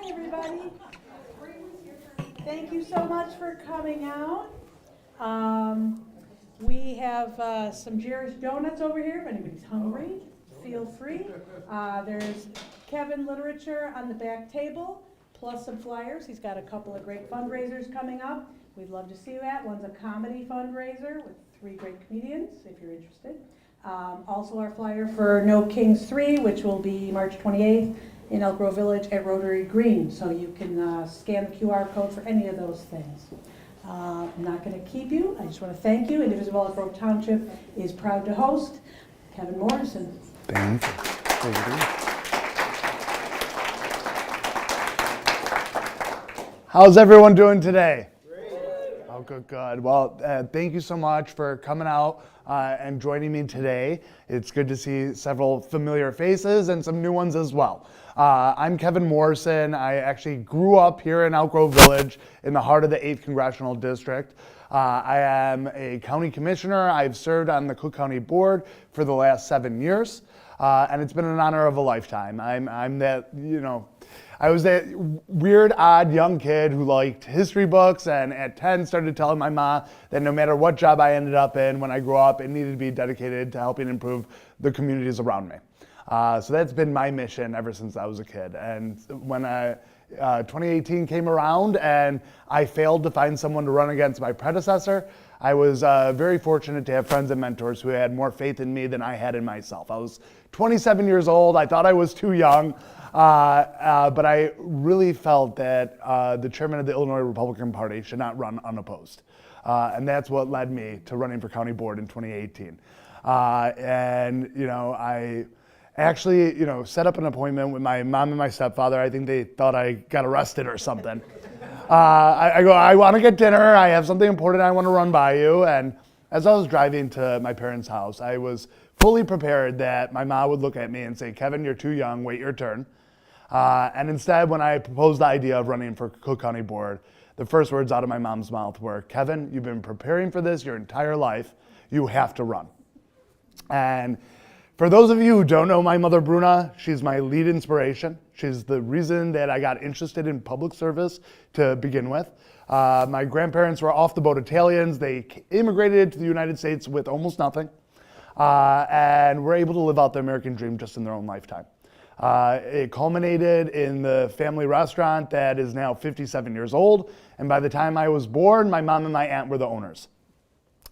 everybody. Thank you so much for coming out. We have some Jerry's Donuts over here. If anybody's hungry, feel free. There's Kevin Literature on the back table, plus some flyers. He's got a couple of great fundraisers coming up. We'd love to see that. One's a comedy fundraiser with 3 great comedians, if you're interested. Also our flyer for No Kings 3, which will be March 28th in Elk Grove Village at Rotary Green. So you can scan the QR code for any of those things. I'm not going to keep you. I just want to thank you. Indivisible Elk Grove Township is proud to host Kevin Morrison. Thank you. Thank you. How's everyone doing today? Oh, good. Well, thank you so much for coming out and joining me today. It's good to see several familiar faces and some new ones as well. I'm Kevin Morrison. I actually grew up here in Elk Grove Village in the heart of the 8th Congressional District. I am a county commissioner. I've served on the Cook County Board for the last 7 years, and it's been an honor of a lifetime. I'm that, I was that weird, odd young kid who liked history books, and at 10 started telling my mom that no matter what job I ended up in when I grew up, it needed to be dedicated to helping improve the communities around me. So that's been my mission ever since I was a kid. And when 2018 came around and I failed to find someone to run against my predecessor, I was very fortunate to have friends and mentors who had more faith in me than I had in myself. I was 27 years old. I thought I was too young. But I really felt that the chairman of the Illinois Republican Party should not run unopposed. And that's what led me to running for county board in 2018. I actually, set up an appointment with my mom and my stepfather. I think they thought I got arrested or something. I go, I want to get dinner. I have something important I want to run by you. And as I was driving to my parents' house, I was fully prepared that my mom would look at me and say, Kevin, you're too young, wait your turn. And instead, when I proposed the idea of running for Cook County Board, the first words out of my mom's mouth were, Kevin, you've been preparing for this your entire life. You have to run. And for those of you who don't know my mother, Bruna, she's my lead inspiration. She's the reason that I got interested in public service to begin with. My grandparents were off-the-boat Italians. They immigrated to the United States with almost nothing, and were able to live out the American dream just in their own lifetime. It culminated in the family restaurant that is now 57 years old, and by the time I was born, my mom and my aunt were the owners.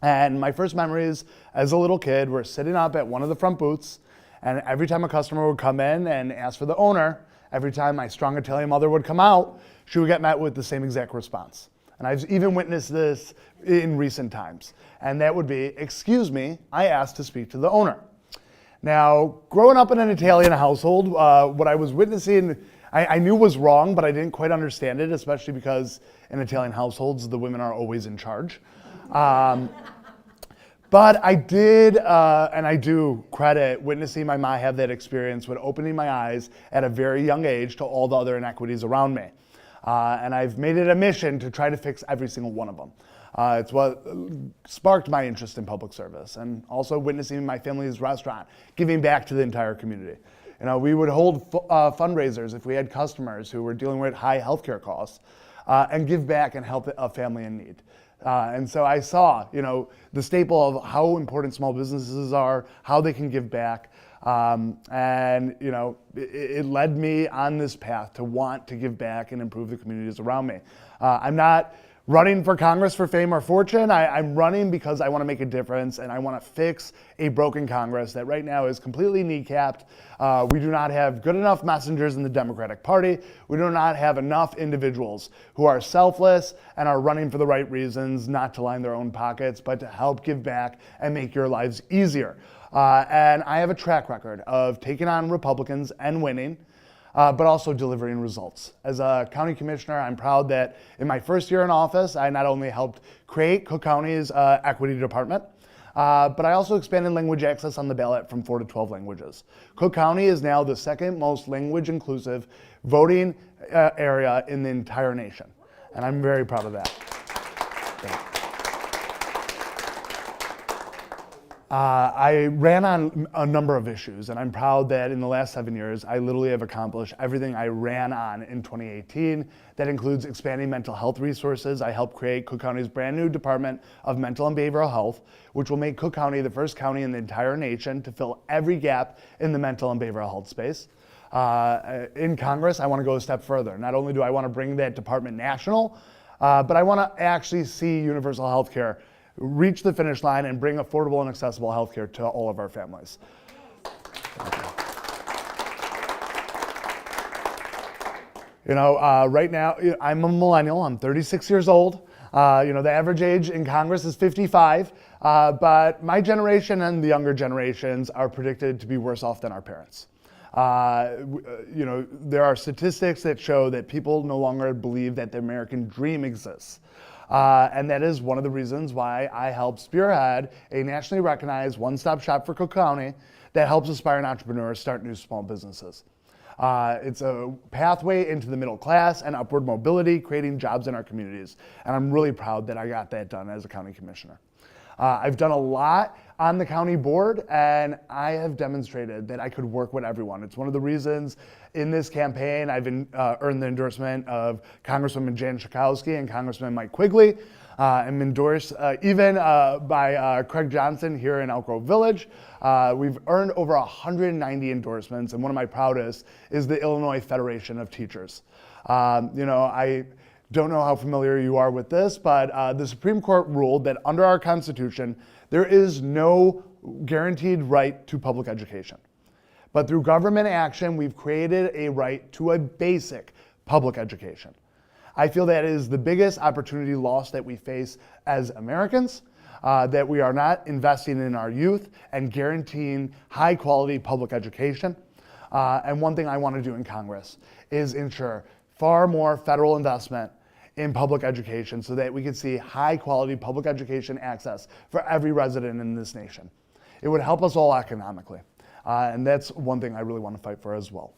And my first memories as a little kid were sitting up at one of the front booths, and every time a customer would come in and ask for the owner, every time my strong Italian mother would come out, she would get met with the same exact response. And I've even witnessed this in recent times. And that would be, excuse me, I asked to speak to the owner. Now, growing up in an Italian household, what I was witnessing, I knew was wrong, but I didn't quite understand it, especially because in Italian households, the women are always in charge. But I did, and I do credit witnessing my mom have that experience with opening my eyes at a very young age to all the other inequities around me. And I've made it a mission to try to fix every single one of them. It's what sparked my interest in public service, and also witnessing my family's restaurant, giving back to the entire community. We would hold fundraisers if we had customers who were dealing with high healthcare costs, and give back and help a family in need. And so I saw, the staple of how important small businesses are, how they can give back. It led me on this path to want to give back and improve the communities around me. I'm not running for Congress for fame or fortune. I'm running because I want to make a difference, and I want to fix a broken Congress that right now is completely kneecapped. We do not have good enough messengers in the Democratic Party. We do not have enough individuals who are selfless and are running for the right reasons, not to line their own pockets, but to help give back and make your lives easier. And I have a track record of taking on Republicans and winning, but also delivering results. As a county commissioner, I'm proud that in my first year in office, I not only helped create Cook County's equity department, but I also expanded language access on the ballot from 4 to 12 languages. Cook County is now the second most language inclusive voting area in the entire nation. And I'm very proud of that. I ran on a number of issues, and I'm proud that in the last 7 years, I literally have accomplished everything I ran on in 2018. That includes expanding mental health resources. I helped create Cook County's brand new Department of Mental and Behavioral Health, which will make Cook County the first county in the entire nation to fill every gap in the mental and behavioral health space. In Congress, I want to go a step further. Not only do I want to bring that department national, but I want to actually see universal health care reach the finish line and bring affordable and accessible healthcare to all of our families. Right now, I'm a millennial. I'm 36 years old. The average age in Congress is 55, but my generation and the younger generations are predicted to be worse off than our parents. There are statistics that show that people no longer believe that the American dream exists. And that is one of the reasons why I helped spearhead a nationally recognized one-stop shop for Cook County that helps aspiring entrepreneurs start new small businesses. It's a pathway into the middle class and upward mobility, creating jobs in our communities. And I'm really proud that I got that done as a county commissioner. I've done a lot on the county board, and I have demonstrated that I could work with everyone. It's one of the reasons in this campaign I've earned the endorsement of Congresswoman Jan Schakowsky and Congressman Mike Quigley. I'm endorsed even by Craig Johnson here in Elk Grove Village. We've earned over 190 endorsements, and one of my proudest is the Illinois Federation of Teachers. I don't know how familiar you are with this, but the Supreme Court ruled that under our Constitution, there is no guaranteed right to public education. But through government action, we've created a right to a basic public education. I feel that is the biggest opportunity loss that we face as Americans, that we are not investing in our youth and guaranteeing high quality public education. And one thing I want to do in Congress is ensure far more federal investment in public education so that we can see high quality public education access for every resident in this nation. It would help us all economically. And that's one thing I really want to fight for as well.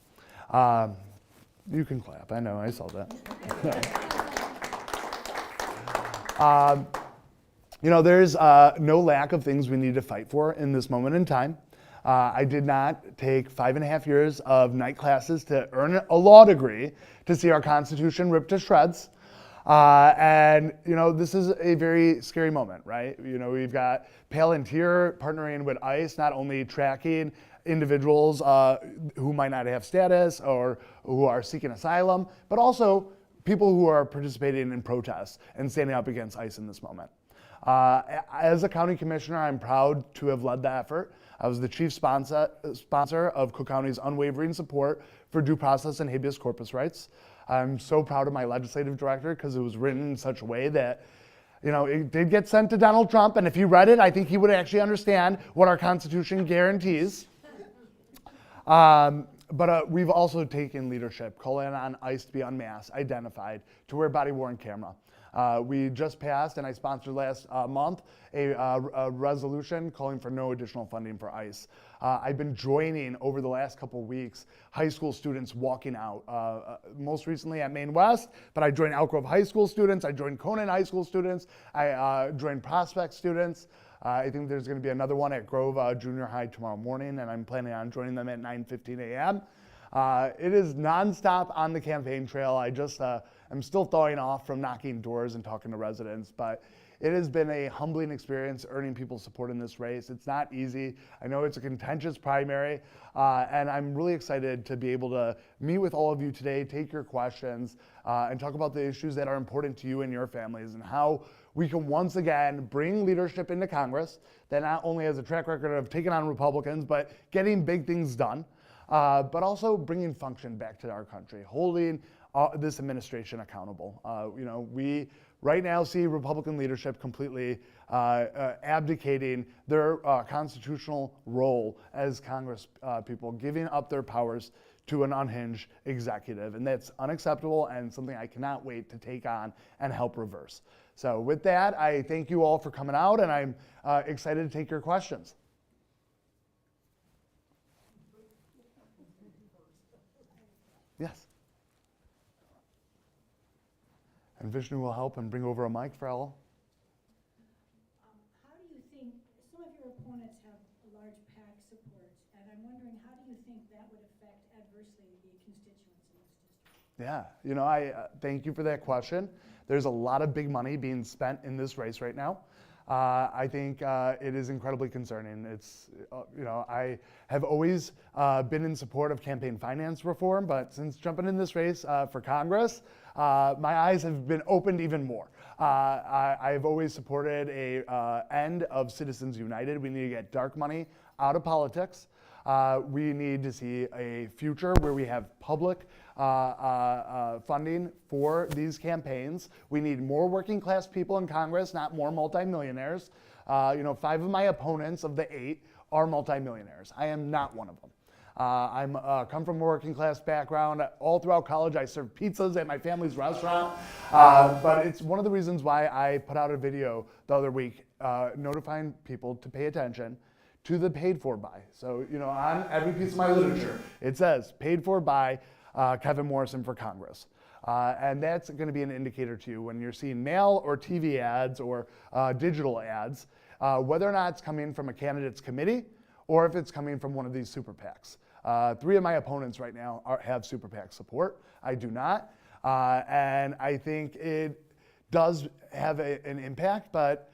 You can clap, I know, I saw that. There's no lack of things we need to fight for in this moment in time. I did not take 5.5 years of night classes to earn a law degree to see our Constitution ripped to shreds. This is a very scary moment, right? We've got Palantir partnering with ICE, not only tracking individuals who might not have status or who are seeking asylum, but also people who are participating in protests and standing up against ICE in this moment. As a county commissioner, I'm proud to have led the effort. I was the chief sponsor of Cook County's unwavering support for due process and habeas corpus rights. I'm so proud of my legislative director because it was written in such a way that, it did get sent to Donald Trump, and if he read it, I think he would actually understand what our Constitution guarantees. But we've also taken leadership, calling on ICE to be unmasked, identified, to wear body-worn camera. We just passed, and I sponsored last month, a resolution calling for no additional funding for ICE. I've been joining over the last couple weeks high school students walking out, most recently at Maine West, but I joined Elk Grove High School students, I joined Conan High School students, I joined Prospect students. I think there's going to be another one at Grove Junior High tomorrow morning, and I'm planning on joining them at 9:15 a.m. It is nonstop on the campaign trail. I'm still thawing off from knocking doors and talking to residents, but it has been a humbling experience earning people's support in this race. It's not easy. I know it's a contentious primary, and I'm really excited to be able to meet with all of you today, take your questions, and talk about the issues that are important to you and your families and how we can once again bring leadership into Congress that not only has a track record of taking on Republicans, but getting big things done, but also bringing function back to our country, holding this administration accountable. We right now see Republican leadership completely abdicating their constitutional role as Congress people, giving up their powers to an unhinged executive. And that's unacceptable and something I cannot wait to take on and help reverse. So with that, I thank you all for coming out, and I'm excited to take your questions. Yes. And Vishnu will help and bring over a mic for Ella. How do you think some of your opponents Yeah, I thank you for that question. There's a lot of big money being spent in this race right now. I think it is incredibly concerning. It's, I have always been in support of campaign finance reform, but since jumping in this race for Congress, my eyes have been opened even more. I've always supported a end of Citizens United. We need to get dark money out of politics. We need to see a future where we have public funding for these campaigns. We need more working class people in Congress, not more multimillionaires. 5 of my opponents of the 8 are multimillionaires. I am not one of them. I come from a working class background. All throughout college, I served pizzas at my family's restaurant. But it's one of the reasons why I put out a video the other week notifying people to pay attention to the paid for by. So, on every piece of my literature, it says paid for by Kevin Morrison for Congress. And that's going to be an indicator to you when you're seeing mail or TV ads or digital ads, whether or not it's coming from a candidate's committee or if it's coming from one of these super PACs. 3 of my opponents right now have super PAC support. I do not. And I think it does have an impact, but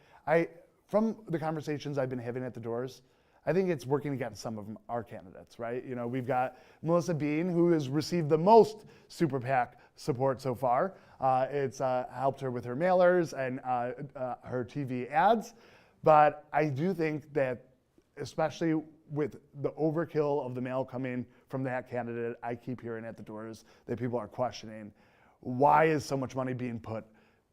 from the conversations I've been having at the doors, I think it's working against some of our candidates, right? We've got Melissa Bean, who has received the most super PAC support so far. It's helped her with her mailers and her TV ads. But I do think that, especially with the overkill of the mail coming from that candidate, I keep hearing at the doors that people are questioning, why is so much money being put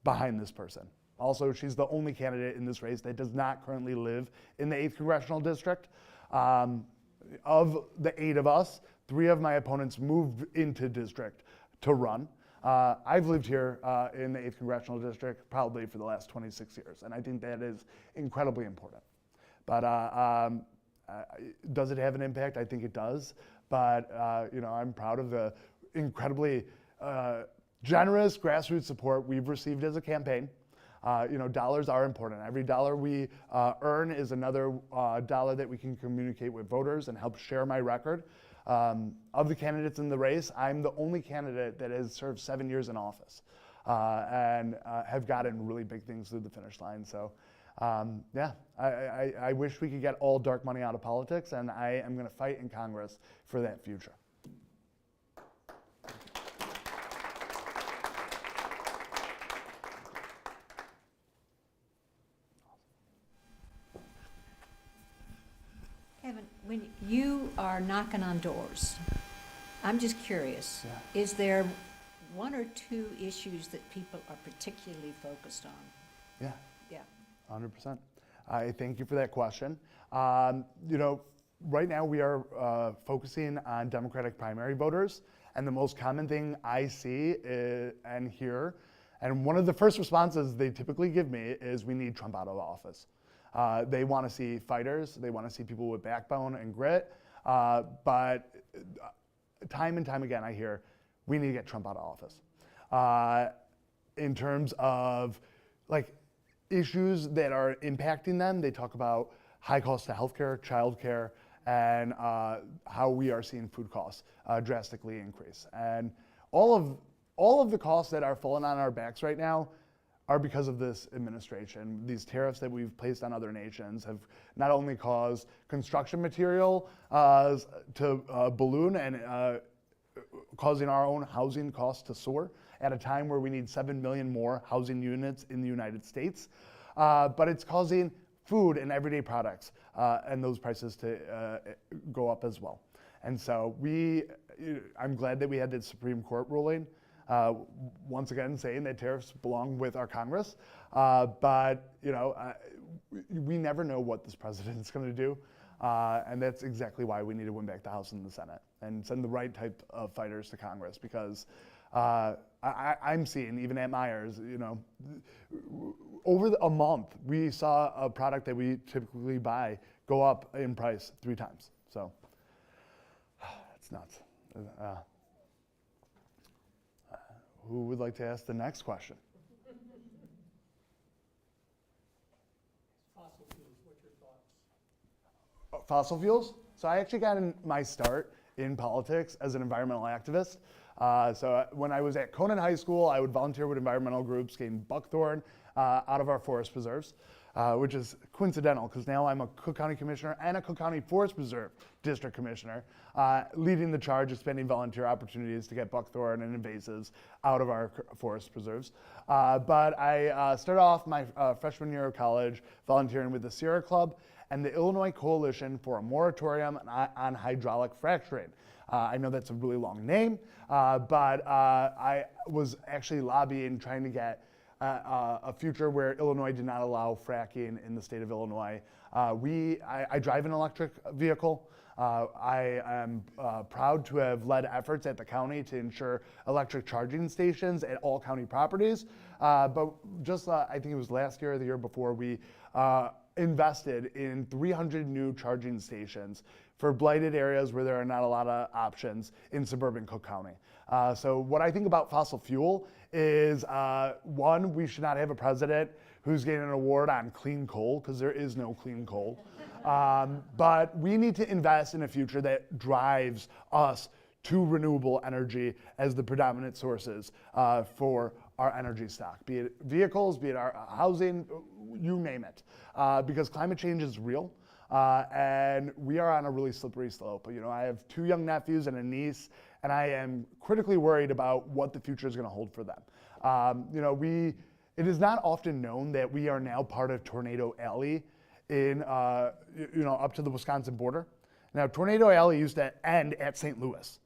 behind this person? Also, she's the only candidate in this race that does not currently live in the 8th Congressional District. Of the 8 of us, 3 of my opponents moved into district to run. I've lived here in the 8th Congressional District probably for the last 26 years, and I think that is incredibly important. But does it have an impact? I think it does. But I'm proud of the incredibly generous grassroots support we've received as a campaign. Dollars are important. Every dollar we earn is another dollar that we can communicate with voters and help share my record. Of the candidates in the race, I'm the only candidate that has served 7 years in office and have gotten really big things through the finish line. So, I wish we could get all dark money out of politics, and I am going to fight in Congress for that future. Kevin, when you are knocking on doors, I'm just curious, is there 1 or 2 issues that people are particularly focused on? Yeah. Yeah. 100%. I thank you for that question. Right now we are focusing on Democratic primary voters, and the most common thing I see and hear, and one of the first responses they typically give me is, we need Trump out of office. They want to see fighters. They want to see people with backbone and grit. But time and time again, I hear, we need to get Trump out of office. In terms of issues that are impacting them, they talk about high costs to healthcare, childcare, and how we are seeing food costs drastically increase. And all of the costs that are falling on our backs right now are because of this administration. These tariffs that we've placed on other nations have not only caused construction material to balloon and causing our own housing costs to soar at a time where we need 7 million more housing units in the United States, but it's causing food and everyday products and those prices to go up as well. And so I'm glad that we had the Supreme Court ruling once again saying that tariffs belong with our Congress, but we never know what this president is going to do, and that's exactly why we need to win back the House and the Senate and send the right type of fighters to Congress, because I'm seeing, even at Myers, over a month we saw a product that we typically buy go up in price 3 times. So it's nuts. Who would like to ask the next question? Fossil fuels, what's your thoughts? Fossil fuels? So I actually got my start in politics as an environmental activist. When I was at Conan High School, I would volunteer with environmental groups getting buckthorn out of our forest preserves, which is coincidental because now I'm a Cook County Commissioner and a Cook County Forest Preserve District Commissioner, leading the charge, expanding volunteer opportunities to get buckthorn and invasives out of our forest preserves. But I started off my freshman year of college volunteering with the Sierra Club and the Illinois Coalition for a Moratorium on Hydraulic Fracturing. I know that's a really long name, but I was actually lobbying, trying to get a future where Illinois did not allow fracking in the state of Illinois. I drive an electric vehicle. I am proud to have led efforts at the county to ensure electric charging stations at all county properties. But just I think it was last year or the year before, we invested in 300 new charging stations for blighted areas where there are not a lot of options in suburban Cook County. So what I think about fossil fuel is, one, we should not have a president who's getting an award on clean coal, because there is no clean coal. But we need to invest in a future that drives us to renewable energy as the predominant sources for our energy stock, be it vehicles, be it our housing, you name it. Because climate change is real. And we are on a really slippery slope. You know, I have 2 young nephews and a niece, and I am critically worried about what the future is going to hold for them. You know, it is not often known that we are now part of Tornado Alley in, you know, up to the Wisconsin border. Now, Tornado Alley used to end at St. Louis.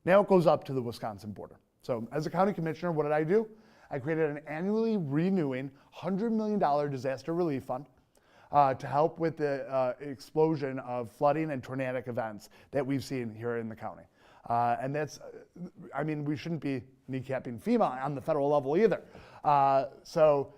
Now it goes up to the Wisconsin border. So as a county commissioner, what did I do? I created an annually renewing $100 million disaster relief fund to help with the explosion of flooding and tornadic events that we've seen here in the county. And that's, I mean, we shouldn't be kneecapping FEMA on the federal level either. So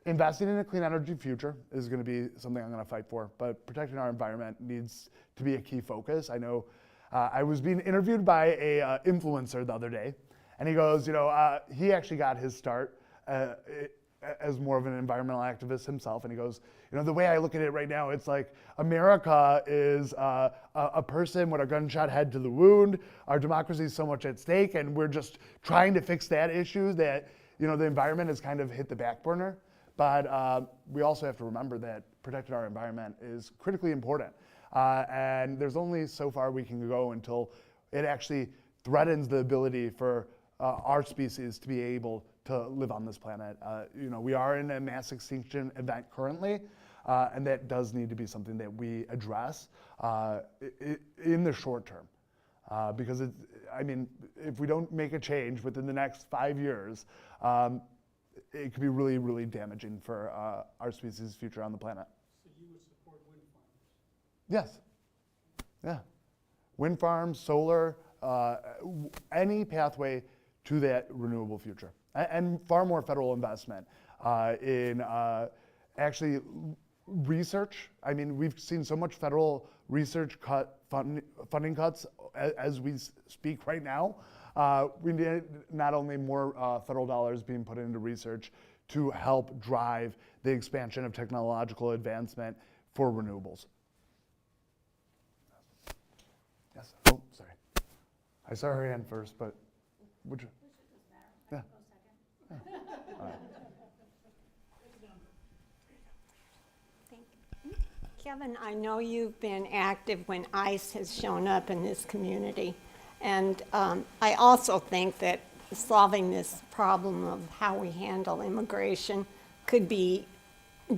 investing in a clean energy future is going to be something I'm going to fight for, but protecting our environment needs to be a key focus. I know I was being interviewed by a influencer the other day, and he goes, you know, he actually got his start as more of an environmental activist himself, and he goes, you know, the way I look at it right now, it's like America is a person with a gunshot head to the wound. Our democracy is so much at stake, and we're just trying to fix that issue that, you know, the environment has kind of hit the back burner. But we also have to remember that protecting our environment is critically important. And there's only so far we can go until it actually threatens the ability for our species to be able to live on this planet. You know, we are in a mass extinction event currently, and that does need to be something that we address in the short term. Because I mean, if we don't make a change within the next 5 years, it could be really, really damaging for our species' future on the planet. So you would support wind farms? Yes. Yeah. Wind farms, solar, any pathway to that renewable future. And far more federal investment in actually research. I mean, we've seen so much federal research funding cuts as we speak right now. We need not only more federal dollars being put into research to help drive the expansion of technological advancement for renewables. Yes. Oh, sorry. I saw her hand first, but would you? Yeah. Yeah. All right. Kevin, I know you've been active when ICE has shown up in this community. And I also think that solving this problem of how we handle immigration could be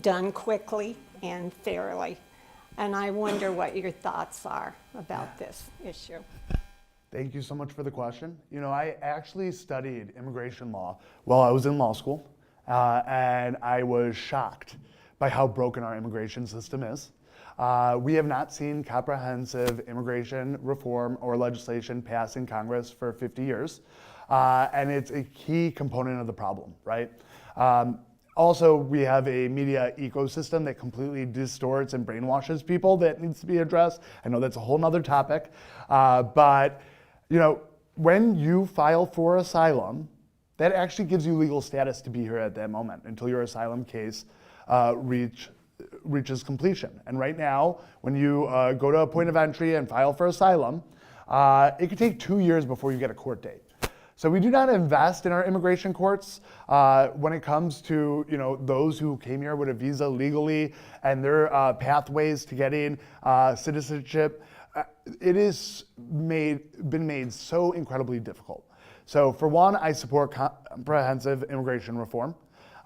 done quickly and fairly. And I wonder what your thoughts are about this issue. Thank you so much for the question. You know, I actually studied immigration law while I was in law school, and I was shocked by how broken our immigration system is. We have not seen comprehensive immigration reform or legislation pass in Congress for 50 years, and it's a key component of the problem, right? Also, we have a media ecosystem that completely distorts and brainwashes people that needs to be addressed. I know that's a whole nother topic, but you know, when you file for asylum, that actually gives you legal status to be here at that moment until your asylum case reaches completion. And right now, when you go to a point of entry and file for asylum, it could take 2 years before you get a court date. So we do not invest in our immigration courts when it comes to those who came here with a visa legally and their pathways to getting citizenship. It is been made so incredibly difficult. So for one, I support comprehensive immigration reform.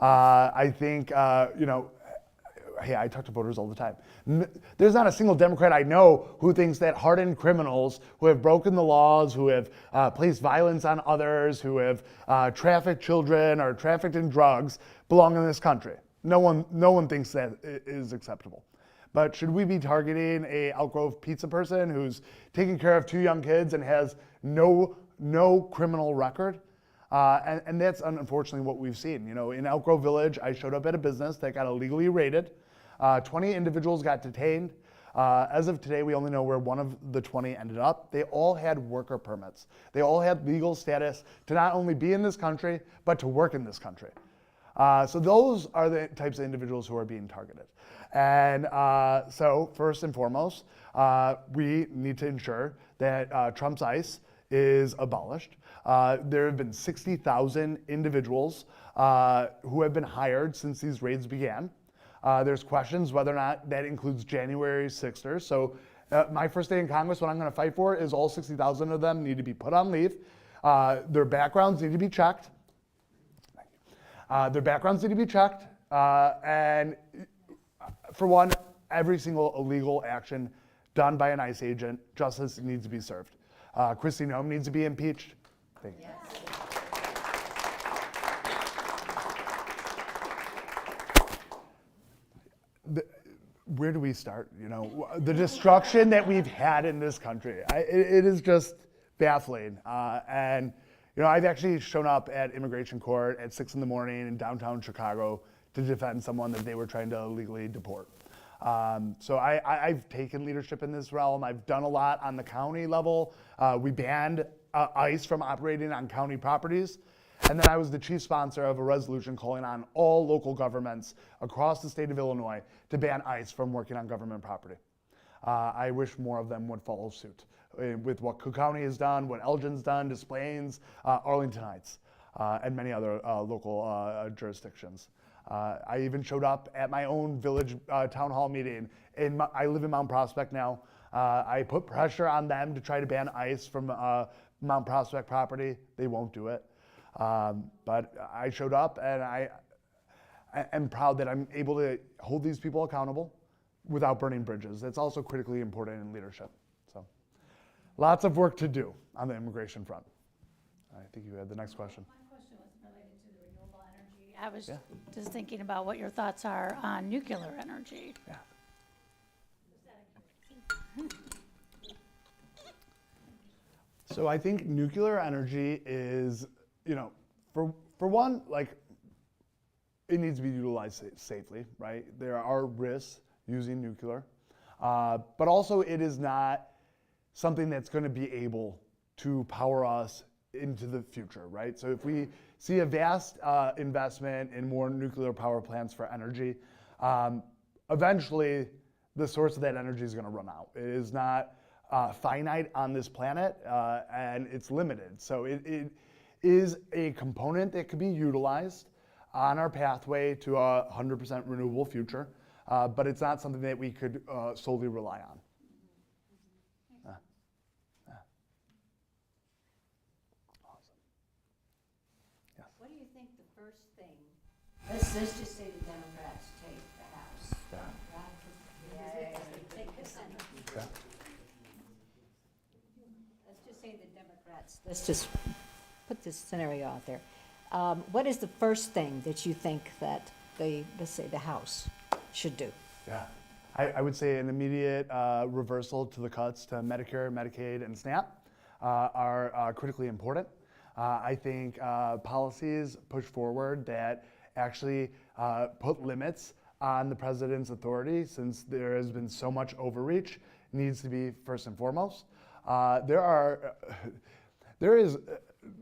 I think hey, I talk to voters all the time. There's not a single Democrat I know who thinks that hardened criminals who have broken the laws, who have placed violence on others, who have trafficked children or trafficked in drugs belong in this country. No one thinks that is acceptable. But should we be targeting a Elk Grove pizza person who's taking care of 2 young kids and has no criminal record? And that's unfortunately what we've seen. In Elk Grove Village, I showed up at a business that got illegally raided. 20 individuals got detained. As of today, we only know where one of the 20 ended up. They all had worker permits. They all had legal status to not only be in this country, but to work in this country. So those are the types of individuals who are being targeted. And so first and foremost, we need to ensure that Trump's ICE is abolished. There have been 60,000 individuals who have been hired since these raids began. There's questions whether or not that includes January 6ers. So my first day in Congress, what I'm going to fight for is all 60,000 of them need to be put on leave. Their backgrounds need to be checked. And for one, every single illegal action done by an ICE agent, justice needs to be served. Kristi Noem needs to be impeached. Thank you. Where do we start? The destruction that we've had in this country, it is just baffling. And I've actually shown up at immigration court at 6 a.m. in downtown Chicago to defend someone that they were trying to illegally deport. So I've taken leadership in this realm. I've done a lot on the county level. We banned ICE from operating on county properties. And then I was the chief sponsor of a resolution calling on all local governments across the state of Illinois to ban ICE from working on government property. I wish more of them would follow suit with what Cook County has done, what Elgin's done, Des Plaines, Arlington Heights, and many other local jurisdictions. I even showed up at my own village town hall meeting. I live in Mount Prospect now. I put pressure on them to try to ban ICE from Mount Prospect property. They won't do it. But I showed up, and I am proud that I'm able to hold these people accountable without burning bridges. That's also critically important in leadership. So lots of work to do on the immigration front. I think you had the next question. My question was related to the renewable energy. I was just thinking about what your thoughts are on nuclear energy. Yeah. So I think nuclear energy is, for one, it needs to be utilized safely, right? There are risks using nuclear, but also it is not something that's going to be able to power us into the future, right? So if we see a vast investment in more nuclear power plants for energy, eventually the source of that energy is going to run out. It is not finite on this planet, and it's limited. So it is a component that could be utilized on our pathway to a 100% renewable future, but it's not something that we could solely rely on. Awesome. Yes. What do you think the first thing, let's just say the Democrats take the House. Take the Senate. Okay. Let's just say the Democrats, let's just put this scenario out there. What is the first thing that you think that let's say the House should do? Yeah, I would say an immediate reversal to the cuts to Medicare, Medicaid, and SNAP are critically important. I think policies push forward that actually put limits on the president's authority, since there has been so much overreach, needs to be first and foremost. There is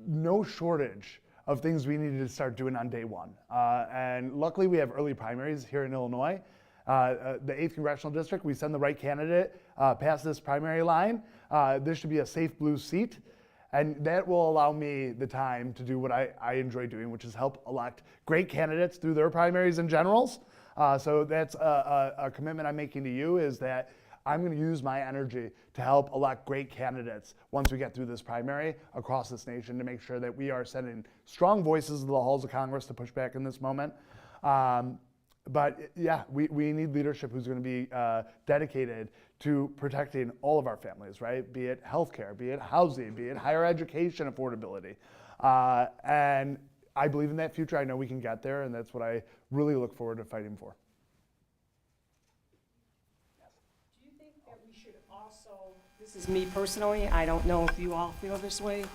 no shortage of things we needed to start doing on day one. And luckily we have early primaries here in Illinois. The 8th Congressional District, we send the right candidate past this primary line. This should be a safe blue seat. And that will allow me the time to do what I enjoy doing, which is help elect great candidates through their primaries and generals. So that's a commitment I'm making to you, is that I'm going to use my energy to help elect great candidates once we get through this primary across this nation, to make sure that we are sending strong voices to the halls of Congress to push back in this moment. But yeah, we need leadership who's going to be dedicated to protecting all of our families, right? Be it healthcare, be it housing, be it higher education affordability. And I believe in that future. I know we can get there, and that's what I really look forward to fighting for. Do you think that we should also, this is me personally, I don't know if you all feel this way,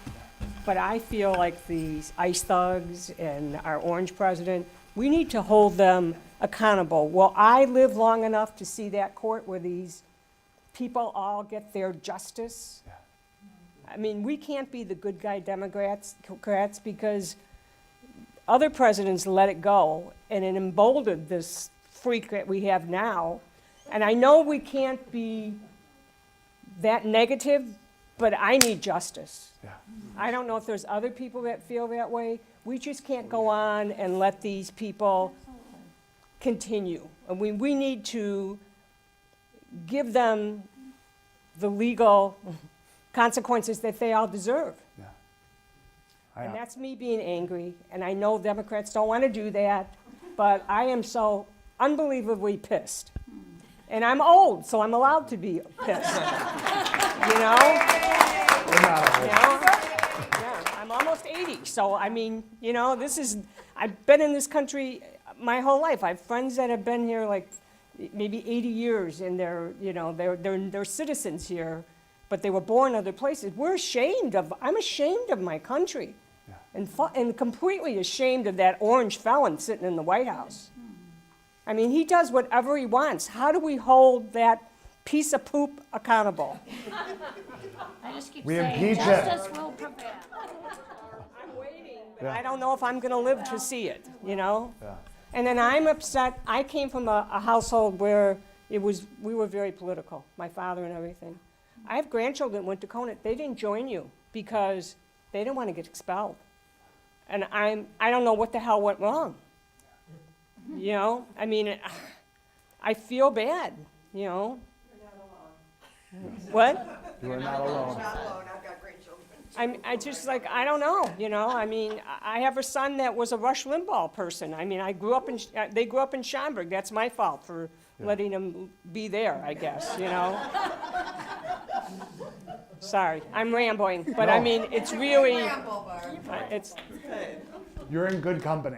but I feel like these ICE thugs and our orange president, we need to hold them accountable. Will I live long enough to see that court where these people all get their justice? Yeah. I mean, we can't be the good guy Democrats because other presidents let it go, and it emboldened this freak that we have now. And I know we can't be that negative, but I need justice. Yeah. I don't know if there's other people that feel that way. We just can't go on and let these people continue. And we need to give them the legal consequences that they all deserve. Yeah. And that's me being angry, and I know Democrats don't want to do that, but I am so unbelievably pissed. And I'm old, so I'm allowed to be pissed. You know? We're not old. You know? Yeah, I'm almost 80, so I mean, you know, I've been in this country my whole life. I have friends that have been here like maybe 80 years, and they're citizens here, but they were born other places. I'm ashamed of my country. Yeah. And completely ashamed of that orange felon sitting in the White House. I mean, he does whatever he wants. How do we hold that piece of poop accountable? I just keep We saying, impeach him. justice will prevail. I'm waiting, but Yeah. I don't know if I'm going to live to see it, you know? Yeah. And then I'm upset. I came from a household where we were very political, my father and everything. I have grandchildren that went to Conant. They didn't join you because they didn't want to get expelled. And I don't know what the hell went wrong. You know, I mean, I feel bad, you know? You're not alone. What? You are not alone. I just like, I don't know, you know? I mean, I have a son that was a Rush Limbaugh person. I mean, they grew up in Schaumburg. That's my fault for letting him be there, I guess, you know? Sorry, I'm rambling, but I mean, it's really, it's You're in good company.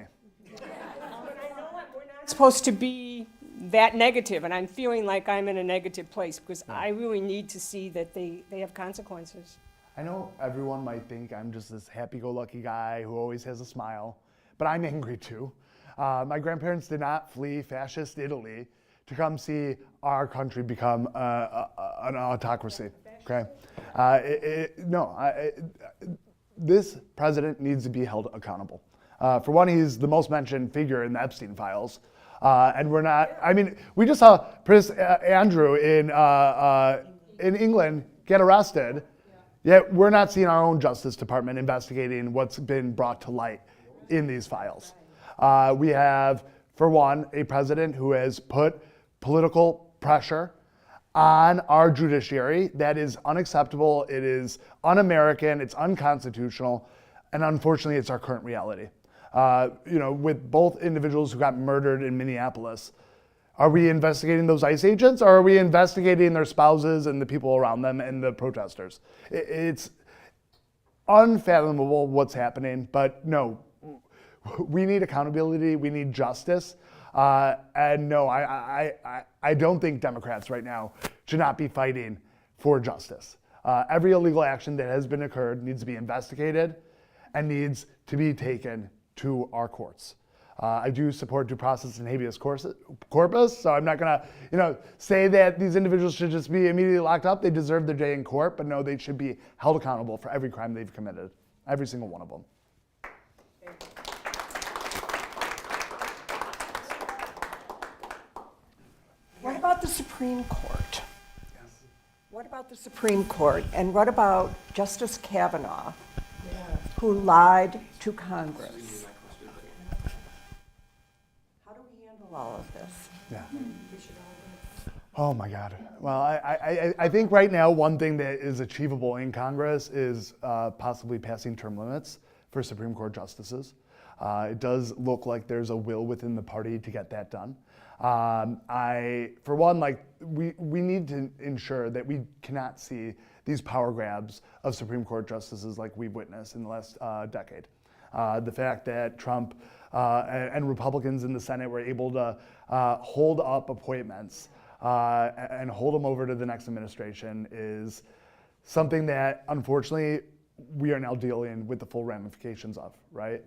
supposed to be that negative, and I'm feeling like I'm in a negative place because I really need to see that they have consequences. I know everyone might think I'm just this happy-go-lucky guy who always has a smile, but I'm angry too. My grandparents did not flee fascist Italy to come see our country become an autocracy. Okay, this president needs to be held accountable. For one, he's the most mentioned figure in the Epstein files. And we're not, I mean, we just saw Prince Andrew in England get arrested, yet we're not seeing our own Justice Department investigating what's been brought to light in these files. We have, for one, a president who has put political pressure on our judiciary that is unacceptable, it is un-American, it's unconstitutional, and unfortunately it's our current reality. With both individuals who got murdered in Minneapolis, are we investigating those ICE agents, or are we investigating their spouses and the people around them and the protesters? It's unfathomable what's happening, but no, we need accountability, we need justice, and no, I don't think Democrats right now should not be fighting for justice. Every illegal action that has been occurred needs to be investigated and needs to be taken to our courts. I do support due process and habeas corpus, so I'm not gonna, say that these individuals should just be immediately locked up. They deserve their day in court, but no, they should be held accountable for every crime they've committed, every single one of them. What about the Supreme Court? What about the Supreme Court, and what about Justice Kavanaugh, who lied to Congress? How do we handle all of this? Yeah. Oh my God. Well, I think right now one thing that is achievable in Congress is possibly passing term limits for Supreme Court justices. It does look like there's a will within the party to get that done. For one, we need to ensure that we cannot see these power grabs of Supreme Court justices like we've witnessed in the last decade. The fact that Trump and Republicans in the Senate were able to hold up appointments and hold them over to the next administration is something that, unfortunately, we are now dealing with the full ramifications of, right?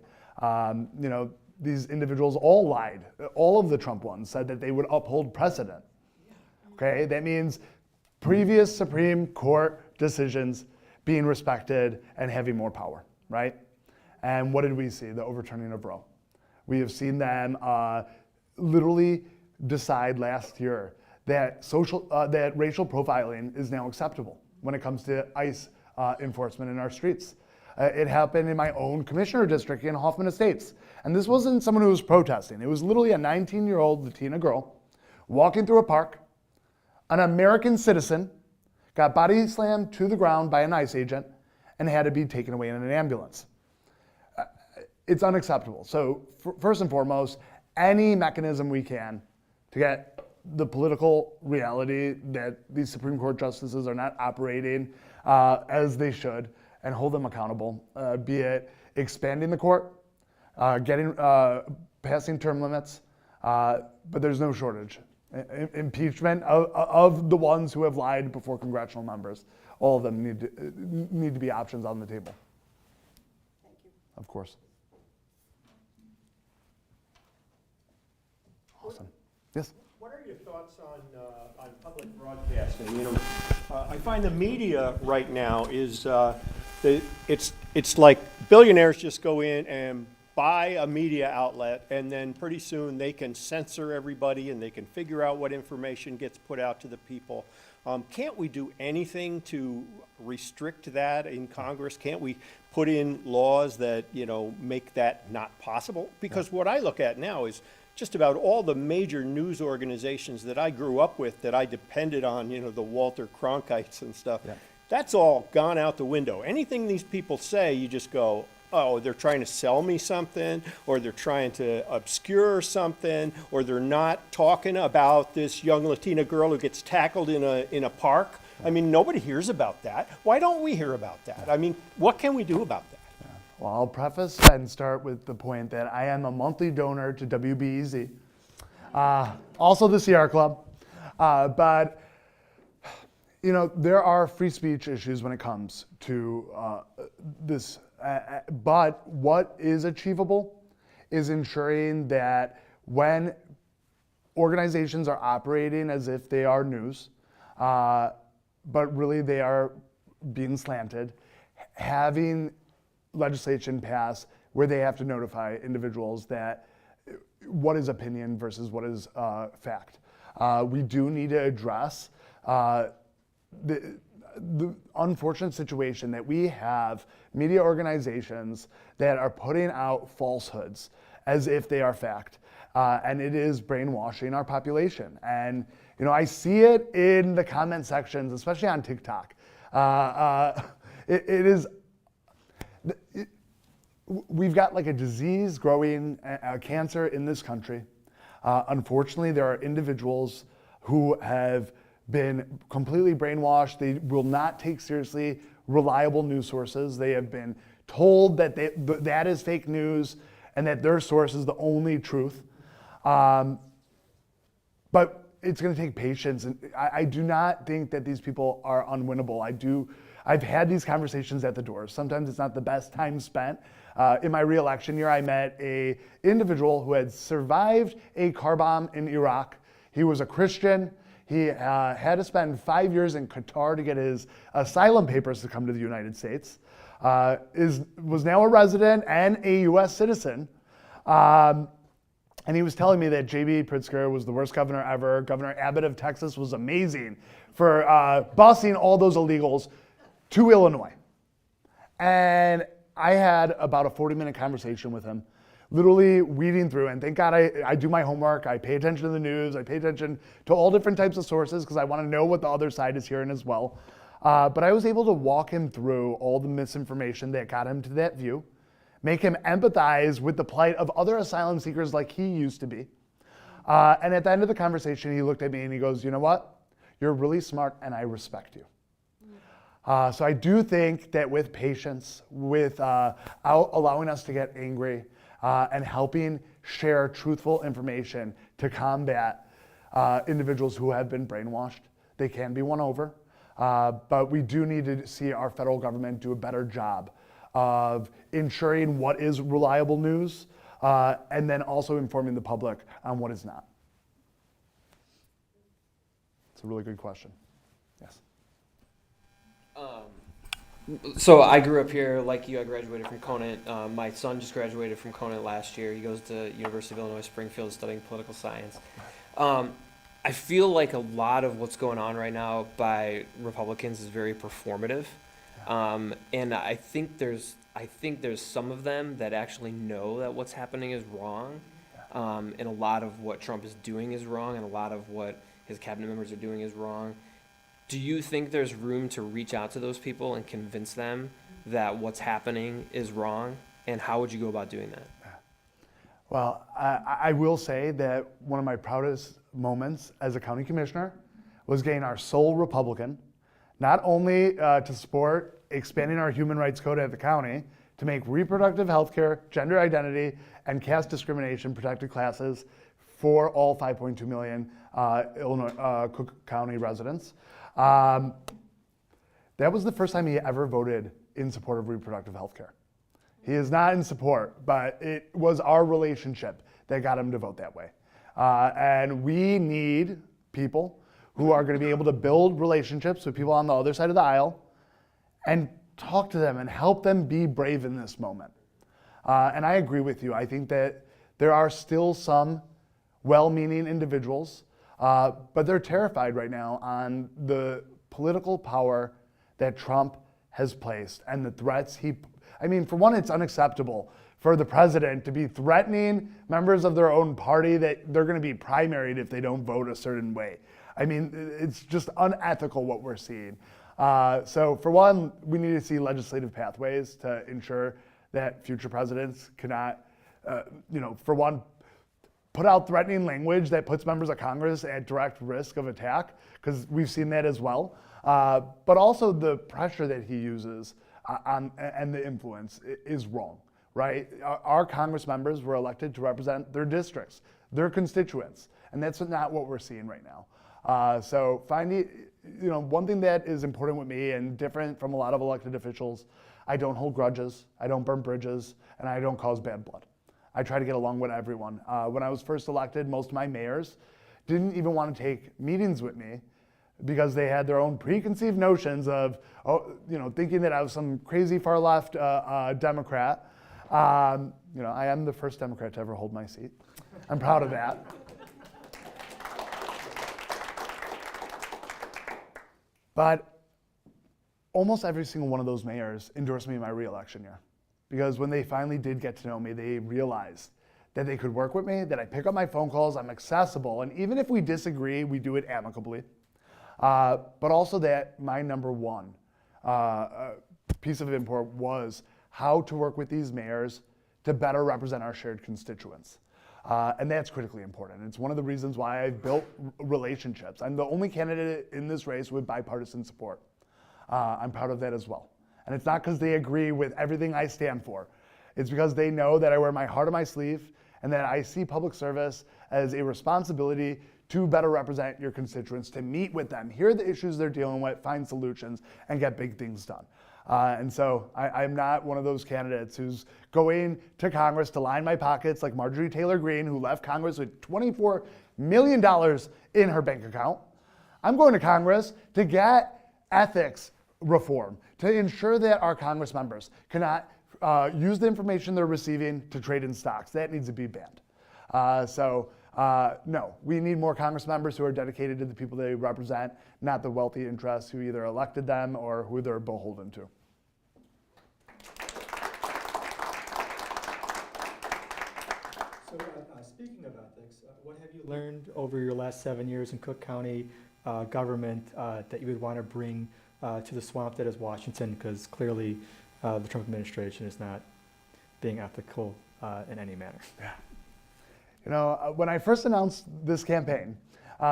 These individuals all lied. All of the Trump ones said that they would uphold precedent. Okay, that means previous Supreme Court decisions being respected and having more power, right? And what did we see? The overturning of Roe. We have seen them literally decide last year that that racial profiling is now acceptable when it comes to ICE enforcement in our streets. It happened in my own commissioner district in Hoffman Estates. And this wasn't someone who was protesting. It was literally a 19-year-old Latina girl walking through a park. An American citizen got body slammed to the ground by an ICE agent and had to be taken away in an ambulance. It's unacceptable. So first and foremost, any mechanism we can to get the political reality that these Supreme Court justices are not operating as they should and hold them accountable, be it expanding the court, passing term limits, but there's no shortage. Impeachment of the ones who have lied before congressional members. All of them need to be options on the table. Thank you. Of course. Awesome. Yes? What are your thoughts on public broadcasting? I find the media right now is it's like billionaires just go in and buy a media outlet, and then pretty soon they can censor everybody and they can figure out what information gets put out to the people. Can't we do anything to restrict that in Congress? Can't we put in laws that make that not possible? Because what I look at now is just about all the major news organizations that I grew up with, that I depended on, the Walter Cronkites and stuff. Yeah. That's all gone out the window. Anything these people say, you just go, oh, they're trying to sell me something, or they're trying to obscure something, or they're not talking about this young Latina girl who gets tackled in a park. I mean, nobody hears about that. Why don't we hear about that? I mean, what can we do about that? Well, I'll preface and start with the point that I am a monthly donor to WBEZ, also the Sierra Club, but there are free speech issues when it comes to this. But what is achievable is ensuring that when organizations are operating as if they are news, but really they are being slanted, having legislation pass where they have to notify individuals that what is opinion versus what is fact. We do need to address the unfortunate situation that we have media organizations that are putting out falsehoods as if they are fact. And it is brainwashing our population. And I see it in the comment sections, especially on TikTok. We've got like a disease growing, a cancer in this country. Unfortunately, there are individuals who have been completely brainwashed. They will not take seriously reliable news sources. They have been told that that is fake news and that their source is the only truth. But it's going to take patience. And I do not think that these people are unwinnable. I've had these conversations at the doors. Sometimes it's not the best time spent. In my re-election year, I met an individual who had survived a car bomb in Iraq. He was a Christian. He had to spend 5 years in Qatar to get his asylum papers to come to the United States. Was now a resident and a U.S. citizen. And he was telling me that J.B. Pritzker was the worst governor ever. Governor Abbott of Texas was amazing for busing all those illegals to Illinois. And I had about a 40-minute conversation with him, literally weeding through. And thank God I do my homework. I pay attention to the news. I pay attention to all different types of sources because I want to know what the other side is hearing as well. But I was able to walk him through all the misinformation that got him to that view, make him empathize with the plight of other asylum seekers like he used to be. And at the end of the conversation, he looked at me and he goes, you know what? You're really smart and I respect you. So I do think that with patience, with allowing us to get angry and helping share truthful information to combat individuals who have been brainwashed, they can be won over. But we do need to see our federal government do a better job of ensuring what is reliable news and then also informing the public on what is not. It's a really good question. Yes. So I grew up here, like you. I graduated from Conant. My son just graduated from Conant last year. He goes to University of Illinois Springfield studying political science. I feel like a lot of what's going on right now by Republicans is very performative, and I think there's some of them that actually know that what's happening is wrong, and a lot of what Trump is doing is wrong, and a lot of what his cabinet members are doing is wrong. Do you think there's room to reach out to those people and convince them that what's happening is wrong? And how would you go about doing that? Well, I will say that one of my proudest moments as a county commissioner was getting our sole Republican, not only to support expanding our human rights code at the county to make reproductive health care, gender identity, and caste discrimination protected classes for all 5.2 million Illinois, Cook County residents. That was the first time he ever voted in support of reproductive health care. He is not in support, but it was our relationship that got him to vote that way. And we need people who are going to be able to build relationships with people on the other side of the aisle and talk to them and help them be brave in this moment. And I agree with you. I think that there are still some well-meaning individuals, but they're terrified right now on the political power that Trump has placed and the threats for one, it's unacceptable for the president to be threatening members of their own party that they're going to be primaried if they don't vote a certain way. It's just unethical what we're seeing. So for one, we need to see legislative pathways to ensure that future presidents cannot, for one, put out threatening language that puts members of Congress at direct risk of attack, because we've seen that as well. But also the pressure that he uses and the influence is wrong, right? Our Congress members were elected to represent their districts, their constituents, and that's not what we're seeing right now. So finding, one thing that is important with me and different from a lot of elected officials, I don't hold grudges, I don't burn bridges, and I don't cause bad blood. I try to get along with everyone. When I was first elected, most of my mayors didn't even want to take meetings with me because they had their own preconceived notions of, thinking that I was some crazy far left Democrat. I am the first Democrat to ever hold my seat. I'm proud of that. But almost every single one of those mayors endorsed me in my re-election year. Because when they finally did get to know me, they realized that they could work with me, that I pick up my phone calls, I'm accessible, and even if we disagree, we do it amicably. But also that my number one piece of import was how to work with these mayors to better represent our shared constituents. And that's critically important. It's one of the reasons why I've built relationships. I'm the only candidate in this race with bipartisan support. I'm proud of that as well. And it's not because they agree with everything I stand for. It's because they know that I wear my heart on my sleeve and that I see public service as a responsibility to better represent your constituents, to meet with them, hear the issues they're dealing with, find solutions, and get big things done. And so I'm not one of those candidates who's going to Congress to line my pockets like Marjorie Taylor Greene, who left Congress with $24 million in her bank account. I'm going to Congress to get ethics reform, to ensure that our Congress members cannot use the information they're receiving to trade in stocks. That needs to be banned. No, we need more Congress members who are dedicated to the people they represent, not the wealthy interests who either elected them or who they're beholden to. So, speaking of ethics, what have you learned over your last 7 years in Cook County government that you would want to bring to the swamp that is Washington? Because clearly the Trump administration is not being ethical in any manner. Yeah. You know, when I first announced this campaign,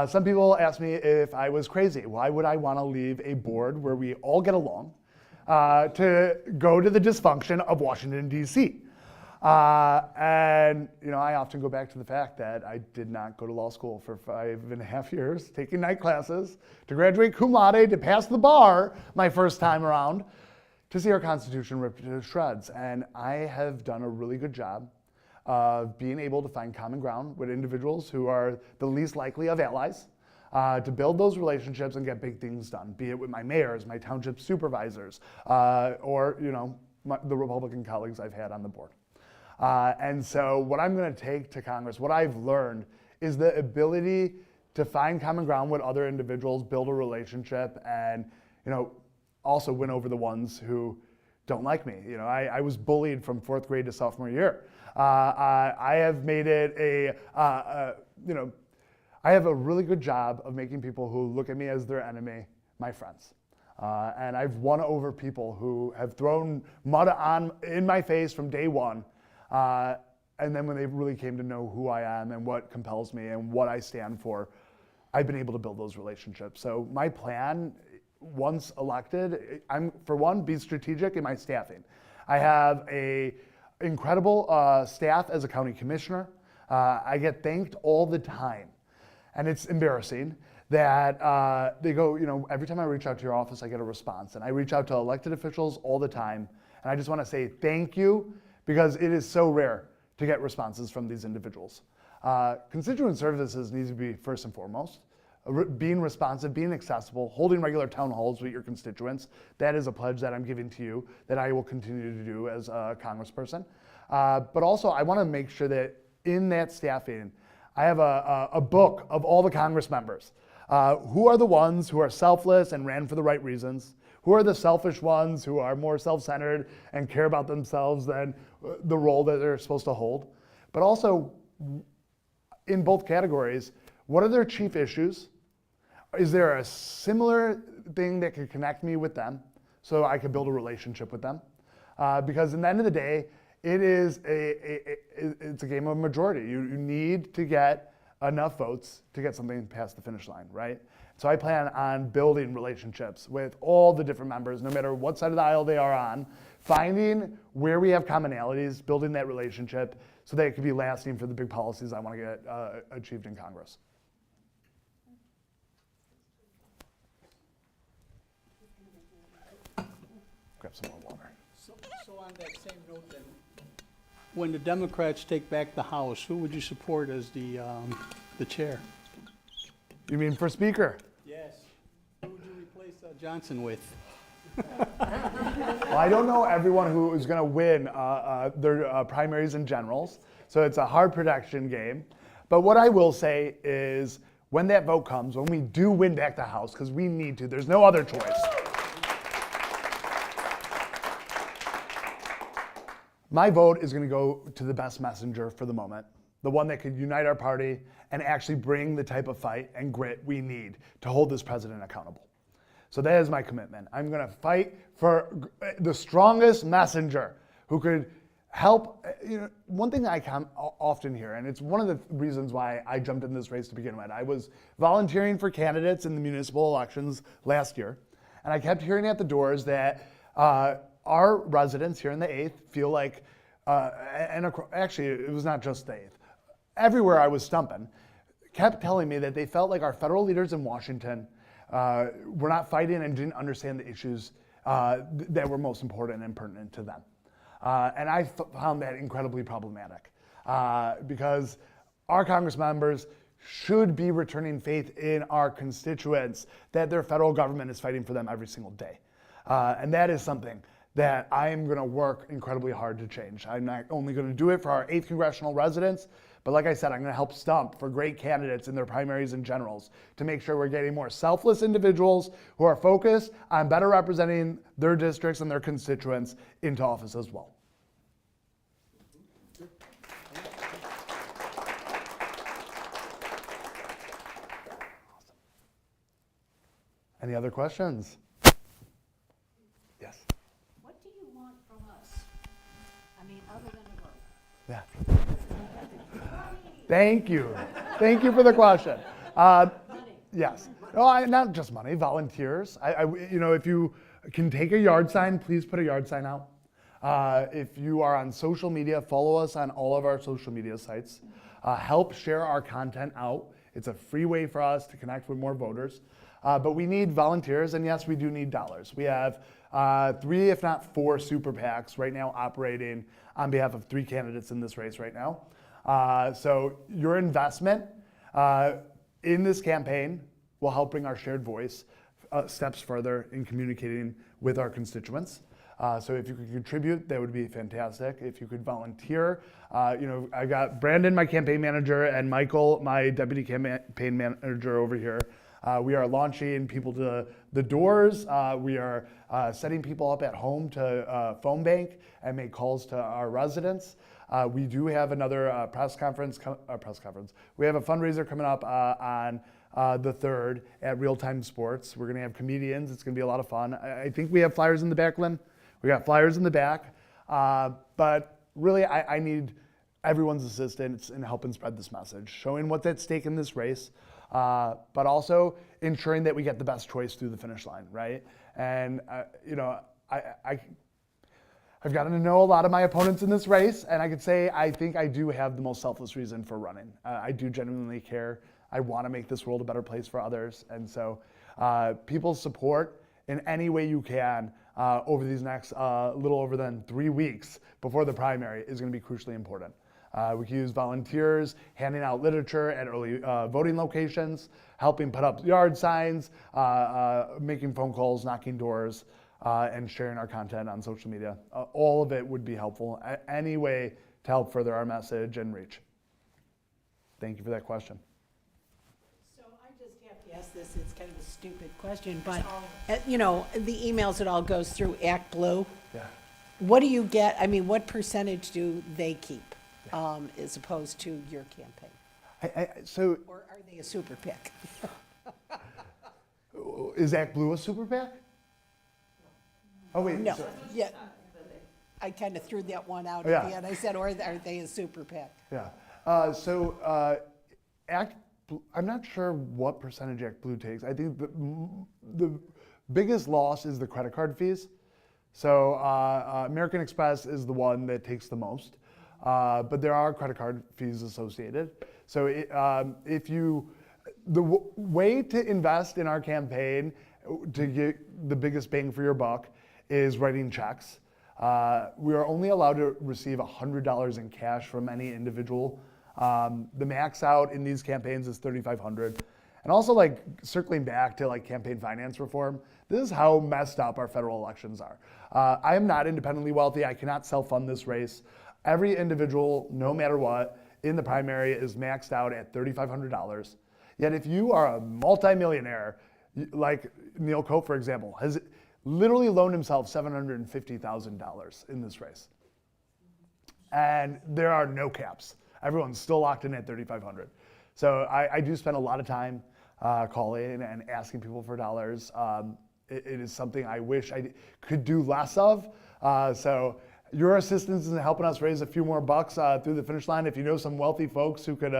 some people asked me if I was crazy. Why would I want to leave a board where we all get along to go to the dysfunction of Washington, D.C.? And, you know, I often go back to the fact that I did not go to law school for 5.5 years, taking night classes, to graduate cum laude, to pass the bar my first time around, to see our Constitution ripped to shreds. And I have done a really good job of being able to find common ground with individuals who are the least likely of allies, to build those relationships and get big things done, be it with my mayors, my township supervisors, or, you know, the Republican colleagues I've had on the board. And so what I'm going to take to Congress, what I've learned, is the ability to find common ground with other individuals, build a relationship, and, you know, also win over the ones who don't like me. You know, I was bullied from 4th grade to sophomore year. I have made it you know, I have a really good job of making people who look at me as their enemy my friends. And I've won over people who have thrown mud in my face from day one. And then when they really came to know who I am and what compels me and what I stand for, I've been able to build those relationships. So my plan, once elected, for one, be strategic in my staffing. I have a incredible staff as a county commissioner. I get thanked all the time. And it's embarrassing that they go, you know, every time I reach out to your office, I get a response. And I reach out to elected officials all the time. And I just want to say thank you, because it is so rare to get responses from these individuals. Constituent services needs to be first and foremost. Being responsive, being accessible, holding regular town halls with your constituents. That is a pledge that I'm giving to you that I will continue to do as a congressperson. But also I want to make sure that in that staffing, I have a book of all the Congress members. Who are the ones who are selfless and ran for the right reasons? Who are the selfish ones who are more self-centered and care about themselves than the role that they're supposed to hold? But also, in both categories, what are their chief issues? Is there a similar thing that could connect me with them so I could build a relationship with them? Because in the end of the day, it's a game of majority. You need to get enough votes to get something past the finish line, right? So I plan on building relationships with all the different members, no matter what side of the aisle they are on, finding where we have commonalities, building that relationship so that it can be lasting for the big policies I want to get achieved in Congress. Grab some more water. So on that same note then, when the Democrats take back the House, who would you support as the chair? You mean for Speaker? Yes. Who would you replace Johnson with? Well, I don't know everyone who is going to win their primaries and generals, so it's a hard prediction game. But what I will say is when that vote comes, when we do win back the House, because we need to, there's no other choice. My vote is going to go to the best messenger for the moment, the one that could unite our party and actually bring the type of fight and grit we need to hold this president accountable. So that is my commitment. I'm going to fight for the strongest messenger who could help. You know, one thing I often hear, and it's one of the reasons why I jumped in this race to begin with. I was volunteering for candidates in the municipal elections last year, and I kept hearing at the doors that our residents here in the 8th feel like, actually it was not just the 8th, everywhere I was stumping, kept telling me that they felt like our federal leaders in Washington were not fighting and didn't understand the issues that were most important and pertinent to them. And I found that incredibly problematic because our Congress members should be returning faith in our constituents that their federal government is fighting for them every single day. And that is something that I am going to work incredibly hard to change. I'm not only going to do it for our 8th congressional residents, But like I said, I'm going to help stump for great candidates in their primaries and generals to make sure we're getting more selfless individuals who are focused on better representing their districts and their constituents into office as well. Any other questions? Yes. What do you want from us? I mean, other than a vote? Yeah. Thank you. Thank you for the question. Yes. No, not just money, volunteers. If you can take a yard sign, please put a yard sign out. If you are on social media, follow us on all of our social media sites. Help share our content out. It's a free way for us to connect with more voters. But we need volunteers, and yes, we do need dollars. We have 3, if not 4 super PACs right now operating on behalf of 3 candidates in this race right now. So your investment in this campaign will help bring our shared voice steps further in communicating with our constituents. So if you could contribute, that would be fantastic. If you could volunteer, I got Brandon, my campaign manager, and Michael, my deputy campaign manager over here. We are launching people to the doors. We are setting people up at home to phone bank and make calls to our residents. We do have another press conference. We have a fundraiser coming up on the 3rd at Real Time Sports. We're going to have comedians. It's going to be a lot of fun. I think we have flyers in the back, Lynn. We got flyers in the back. But really, I need everyone's assistance in helping spread this message, showing what's at stake in this race. But also ensuring that we get the best choice through the finish line, right? And I've gotten to know a lot of my opponents in this race, and I could say I think I do have the most selfless reason for running. I do genuinely care. I want to make this world a better place for others, and so people's support in any way you can over these next little over than 3 weeks before the primary is going to be crucially important. We can use volunteers, handing out literature at early voting locations, helping put up yard signs, making phone calls, knocking doors, and sharing our content on social media. All of it would be helpful. Any way to help further our message and reach. Thank you for that question. So I just have to ask this, it's kind of a stupid question, but, the emails, it all goes through Act Blue. Yeah. What do you get, what percentage do they keep as opposed to your campaign? So Or are they a super PAC? is Act Blue a super PAC? Oh, wait. No, so- yeah. I kind of threw that one out Yeah. at the end. I said, or are they a super PAC? Yeah. Act Blue, I'm not sure what percentage Act Blue takes. I think the biggest loss is the credit card fees. So American Express is the one that takes the most, but there are credit card fees associated. So the way to invest in our campaign to get the biggest bang for your buck is writing checks. We are only allowed to receive $100 in cash from any individual. The max out in these campaigns is $3,500. And also circling back to campaign finance reform, this is how messed up our federal elections are. I am not independently wealthy. I cannot self-fund this race. Every individual, no matter what, in the primary is maxed out at $3,500. Yet if you are a multimillionaire, like Neil Cope, for example, has literally loaned himself $750,000 in this race. And there are no caps. Everyone's still locked in at $3,500. So I do spend a lot of time calling and asking people for dollars. It is something I wish I could do less of. So your assistance in helping us raise a few more bucks through the finish line. If you know some wealthy folks who could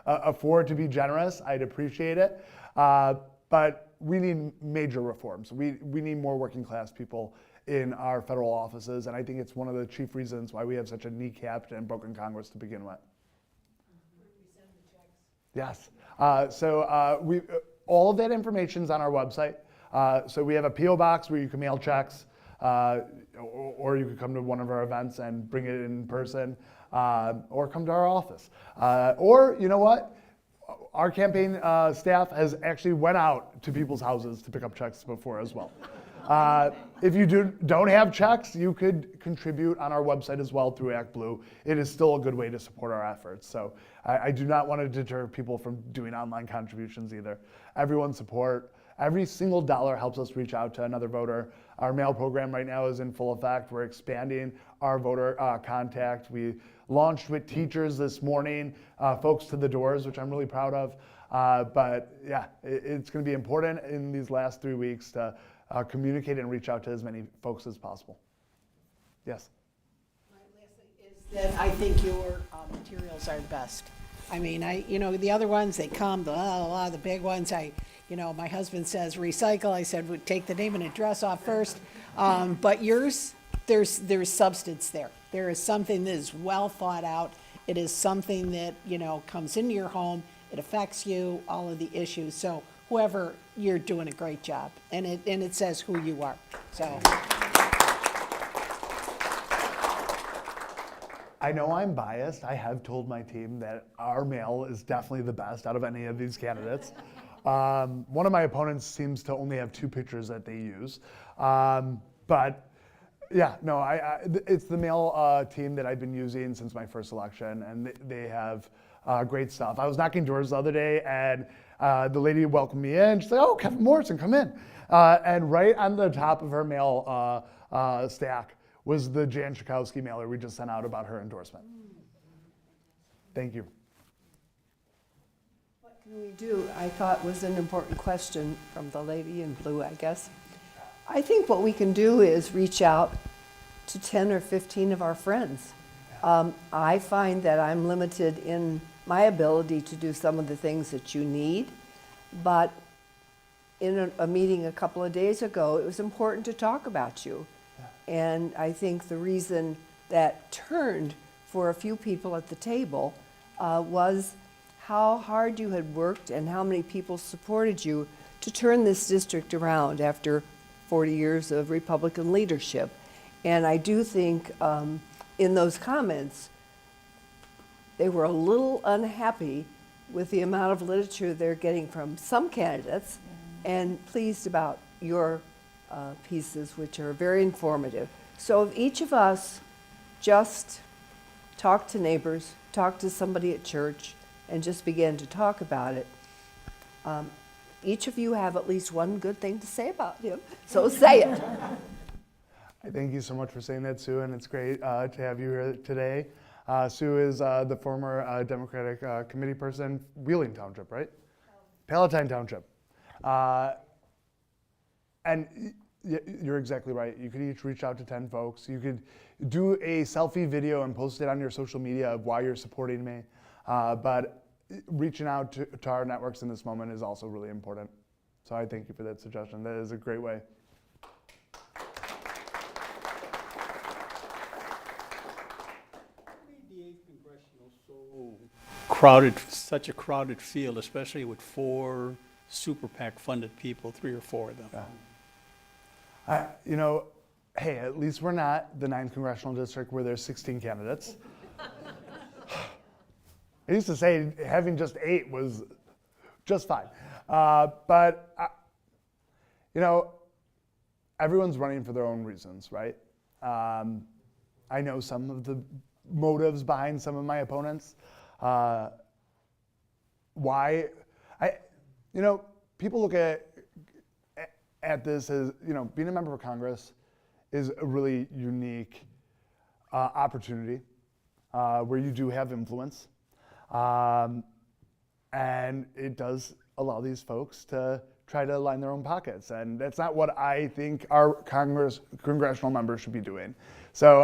afford to be generous, I'd appreciate it. But we need major reforms. We need more working class people in our federal offices, and I think it's one of the chief reasons why we have such a kneecapped and broken Congress to begin with. Where do we send the checks? Yes. So all of that information is on our website. So we have a P.O. box where you can mail checks, or you could come to one of our events and bring it in person, or come to our office. Or you know what? Our campaign staff has actually went out to people's houses to pick up checks before as well. If you don't have checks, you could contribute on our website as well through ActBlue. It is still a good way to support our efforts. So I do not want to deter people from doing online contributions either. Everyone's support, every single dollar helps us reach out to another voter. Our mail program right now is in full effect. We're expanding our voter contact. We launched with teachers this morning, folks to the doors, which I'm really proud of. But yeah, it's going to be important in these last 3 weeks to communicate and reach out to as many folks as possible. Yes? That I think your materials are the best. I mean, the other ones, they come, the big ones, my husband says recycle. I said, we'd take the name and address off first. But yours, there's substance there. There is something that is well thought out. It is something that, comes into your home. It affects you, all of the issues. So whoever, you're doing a great job. And it says who you are. So. I know I'm biased. I have told my team that our mail is definitely the best out of any of these candidates. One of my opponents seems to only have 2 pictures that they use. But yeah, no, it's the mail team that I've been using since my first election, and they have great stuff. I was knocking doors the other day, and the lady welcomed me in. She's like, "Oh, Kevin Morrison, come in." And right on the top of her mail stack was the Jan Schakowsky mailer we just sent out about her endorsement. Thank you. What can we do? I thought was an important question from the lady in blue, I guess. I think what we can do is reach out to 10 or 15 of our friends. I find that I'm limited in my ability to do some of the things that you need, but in a meeting a couple of days ago, it was important to talk about you. And I think the reason that turned for a few people at the table was how hard you had worked and how many people supported you to turn this district around after 40 years of Republican leadership. And I do think in those comments, they were a little unhappy with the amount of literature they're getting from some candidates and pleased about your pieces, which are very informative. So if each of us just talk to neighbors, talk to somebody at church, and just begin to talk about it, each of you have at least one good thing to say about him, so say it. Thank you so much for saying that, Sue, and it's great to have you here today. Sue is the former Democratic committee person, Wheeling Township, right? Palatine Township. And you're exactly right. You could each reach out to 10 folks. You could do a selfie video and post it on your social media of why you're supporting me. But reaching out to our networks in this moment is also really important. So I thank you for that suggestion. That is a great way. Crowded, such a crowded field, especially with 4 super PAC funded people, 3 or 4 of them. Hey, at least we're not the 9th congressional district where there's 16 candidates. I used to say having just 8 was just fine. But everyone's running for their own reasons, right? I know some of the motives behind some of my opponents. Why? People look at this as, being a member of Congress is a really unique opportunity where you do have influence. And it does allow these folks to try to line their own pockets. And that's not what I think our congressional members should be doing. So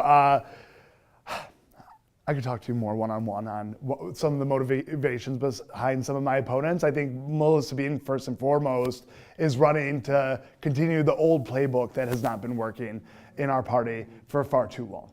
I could talk to you more one-on-one on some of the motivations behind some of my opponents. I think Melissa Bean, first and foremost, is running to continue the old playbook that has not been working in our party for far too long.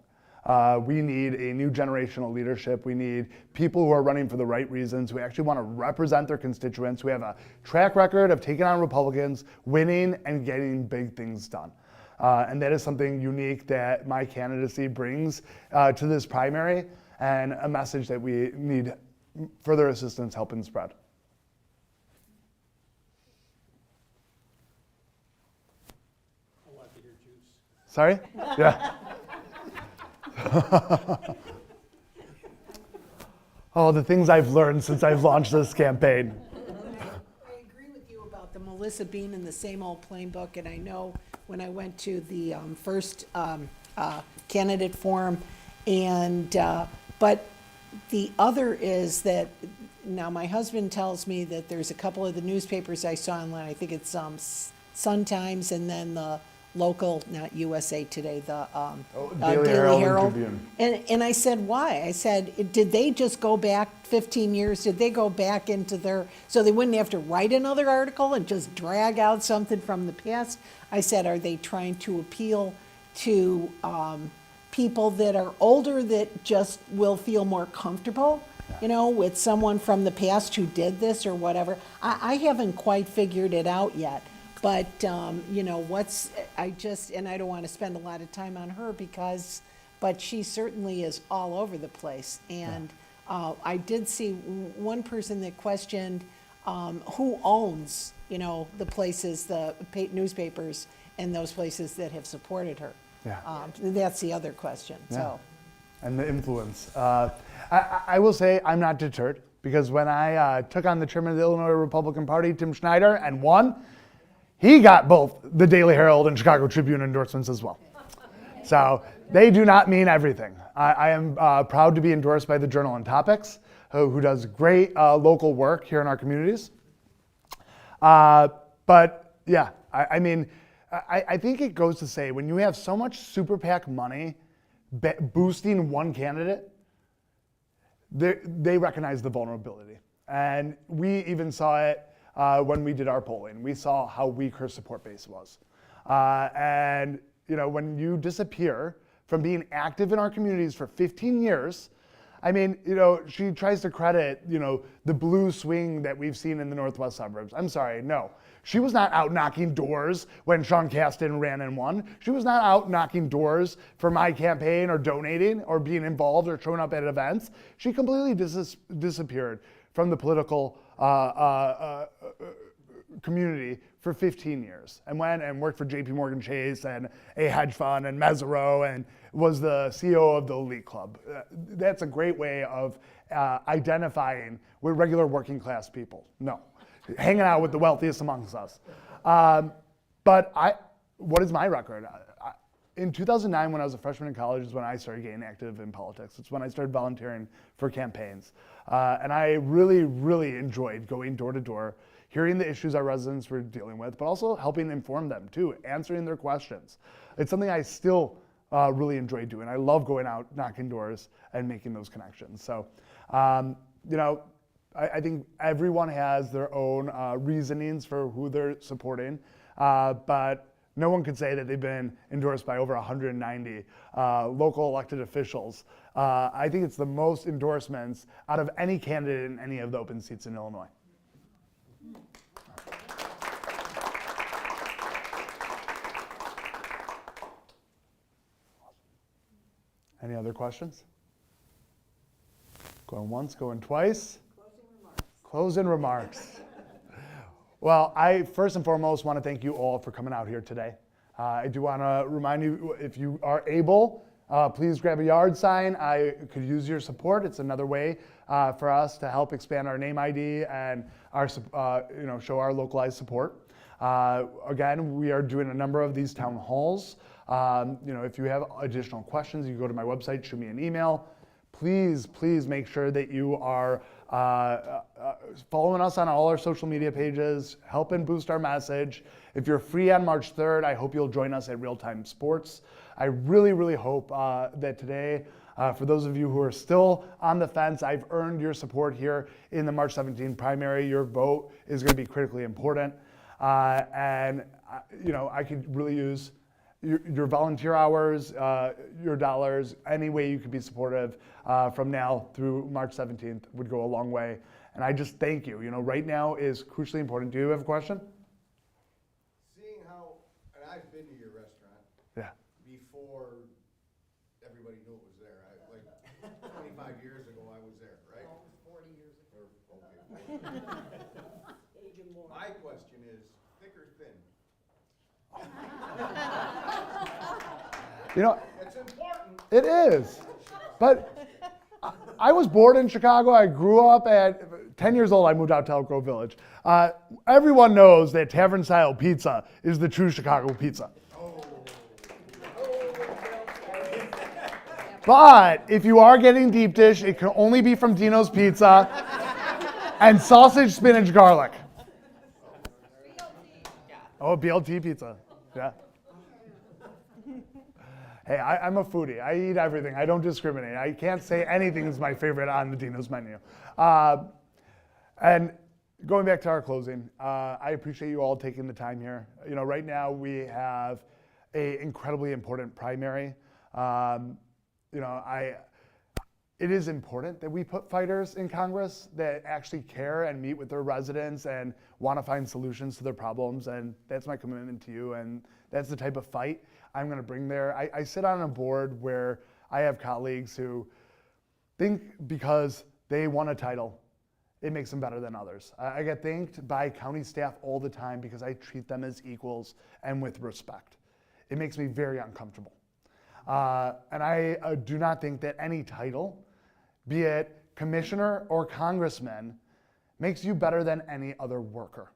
We need a new generational leadership. We need people who are running for the right reasons, who actually want to represent their constituents, who have a track record of taking on Republicans, winning, and getting big things done. And that is something unique that my candidacy brings to this primary, and a message that we need further assistance helping spread. Sorry? Yeah. Oh, the things I've learned since I've launched this campaign. I agree with you about the Melissa being in the same old plain book, and I know when I went to the first candidate forum, and, but the other is that, now my husband tells me that there's a couple of the newspapers I saw online, I think it's Sun Times and then the local, not USA Today, the Daily Herald and Tribune. And I said, why? I said, did they just go back 15 years? Did they go back into their, so they wouldn't have to write another article and just drag out something from the past? I said, are they trying to appeal to people that are older that just will feel more comfortable, with someone from the past who did this or whatever? I haven't quite figured it out yet. But, and I don't want to spend a lot of time on her but she certainly is all over the place. And I did see one person that questioned who owns, the places, the newspapers and those places that have supported her. Yeah. That's the other question, so. And the influence. I will say I'm not deterred, because when I took on the chairman of the Illinois Republican Party, Tim Schneider, and won, he got both the Daily Herald and Chicago Tribune endorsements as well. So they do not mean everything. I am proud to be endorsed by the Journal on Topics, who does great local work here in our communities. But yeah, I think it goes to say, when you have so much super PAC money boosting one candidate, they recognize the vulnerability. And we even saw it when we did our polling. We saw how weak her support base was. And when you disappear from being active in our communities for 15 years, she tries to credit, the blue swing that we've seen in the northwest suburbs. I'm sorry, no. She was not out knocking doors when Sean Casten ran and won. She was not out knocking doors for my campaign or donating or being involved or showing up at events. She completely disappeared from the political community for 15 years and went and worked for JP Morgan Chase and a hedge fund and Mesereau and was the CEO of the Elite Club. That's a great way of identifying with regular working class people. No, hanging out with the wealthiest amongst us. But what is my record? In 2009, when I was a freshman in college, is when I started getting active in politics. It's when I started volunteering for campaigns. And I really, really enjoyed going door to door, hearing the issues our residents were dealing with, but also helping inform them too, answering their questions. It's something I still really enjoy doing. I love going out, knocking doors, and making those connections. So, I think everyone has their own reasonings for who they're supporting, but no one could say that they've been endorsed by over 190 local elected officials. I think it's the most endorsements out of any candidate in any of the open seats in Illinois. Any other questions? Going once, going twice? Closing remarks. Well, I first and foremost want to thank you all for coming out here today. I do want to remind you, if you are able, please grab a yard sign. I could use your support. It's another way for us to help expand our name ID and our, show our localized support. Again, we are doing a number of these town halls. If you have additional questions, you can go to my website, shoot me an email. Please make sure that you are following us on all our social media pages, helping boost our message. If you're free on March 3rd, I hope you'll join us at Real Time Sports. I really, really hope that today, for those of you who are still on the fence, I've earned your support here in the March 17 primary. Your vote is going to be critically important. I could really use your volunteer hours, your dollars, any way you could be supportive from now through March 17th would go a long way. And I just thank you. Right now is crucially important. Do you have a question? Seeing how, and I've been to your restaurant. Yeah. Before everybody knew it was there. 25 years ago I was there, right? 40 years ago. Okay. My question is, thick or thin? You know, It's important. it is. But I was born in Chicago. I grew up at 10 years old. I moved out to Elk Grove Village. Everyone knows that tavern style pizza is the true Chicago pizza. But if you are getting deep dish, it can only be from Dino's Pizza and sausage, spinach, garlic. Oh, BLT pizza. Yeah. Hey, I'm a foodie. I eat everything. I don't discriminate. I can't say anything is my favorite on the Dino's menu. And going back to our closing, I appreciate you all taking the time here. You know, right now we have an incredibly important primary. You know, it is important that we put fighters in Congress that actually care and meet with their residents and want to find solutions to their problems. And that's my commitment to you. And that's the type of fight I'm going to bring there. I sit on a board where I have colleagues who think because they won a title, it makes them better than others. I get thanked by county staff all the time because I treat them as equals and with respect. It makes me very uncomfortable. And I do not think that any title, be it commissioner or congressman, makes you better than any other worker.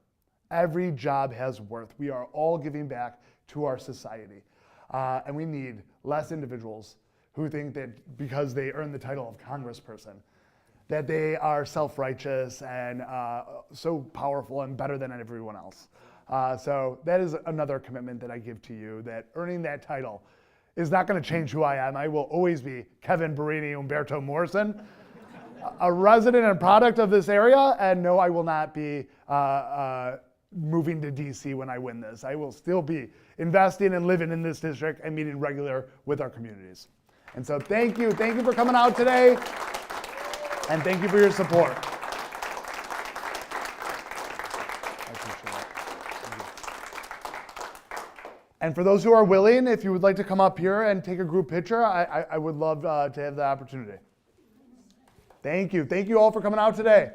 Every job has worth. We are all giving back to our society. And we need less individuals who think that because they earn the title of congressperson, that they are self-righteous and so powerful and better than everyone else. So that is another commitment that I give to you, that earning that title is not going to change who I am. I will always be Kevin Barini Umberto Morrison, a resident and product of this area, and no, I will not be moving to DC when I win this. I will still be investing and living in this district and meeting regular with our communities. And so thank you for coming out today, and thank you for your support. I appreciate it. Thank you. And for those who are willing, if you would like to come up here and take a group picture, I would love to have the opportunity. Thank you all for coming out today.